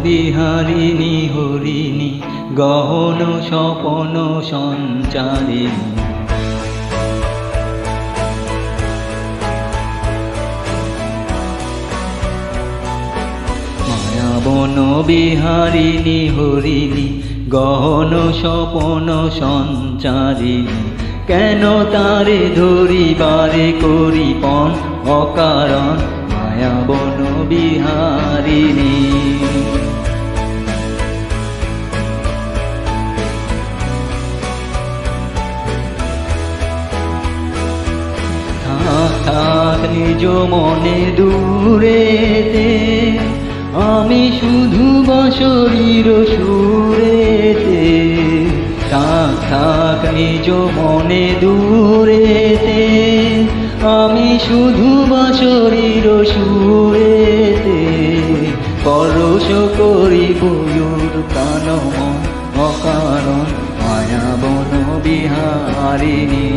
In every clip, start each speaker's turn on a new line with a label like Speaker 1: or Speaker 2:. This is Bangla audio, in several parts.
Speaker 1: বিহারিণী হরিণী গহন স্বপন সঞ্চারিণী মায়াবন বিহারিণী হরিণী গহন স্বপন সঞ্চারিণী কেন তারে ধরিবারে করিপন অকারণ মায়াবন বিহারিণী থাক নিজ মনে দূরেতে আমি শুধু বাঁশরীর সুরেতে থাক নিজ মনে দূরেতে আমি শুধু বাঁশরীর সুরেতে পরশ করি বয়ুর প্রাণ মন অকারণ মায়াবন বিহারিণী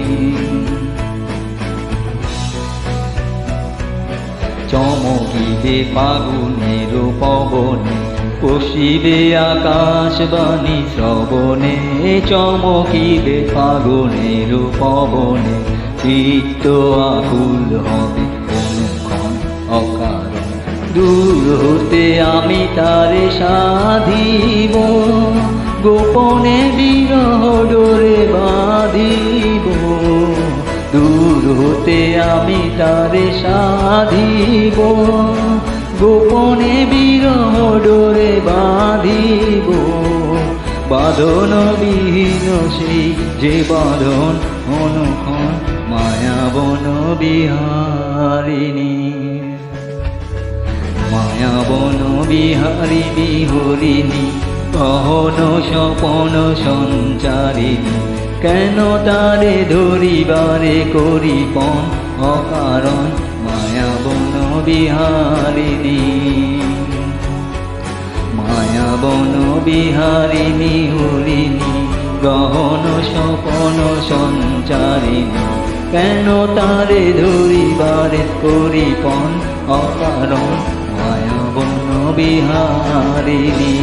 Speaker 1: চমকিবে ফাগুনের পবনে পশিবে আকাশবাণী শ্রবণে চমকিবে ফাগুনের পবনে চিত্ত আকুল হবে অনুক্ষণ অকারণ দূর হতে আমি তারে সাধিব গোপনে বিরহ ডোরে বাঁধিব দূর হতে আমি তারে সাধিব গোপনে বিরহ ডোরে বাঁধিব বাঁধন বিহীন সেই যে বাঁধন অনুক্ষণ মায়াবন বিহারিণী মায়াবন বিহারিণী হরিণী গহন স্বপন সঞ্চারিণী কেন তারে ধরিবারে করিপন অকারণ মায়াবন বিহারিণী মায়াবন বিহারিণী হরিণী গহন স্বপন সঞ্চারিণী কেন তারে ধরিবারে করিপন অকারণ মায়াবন বিহারিণী।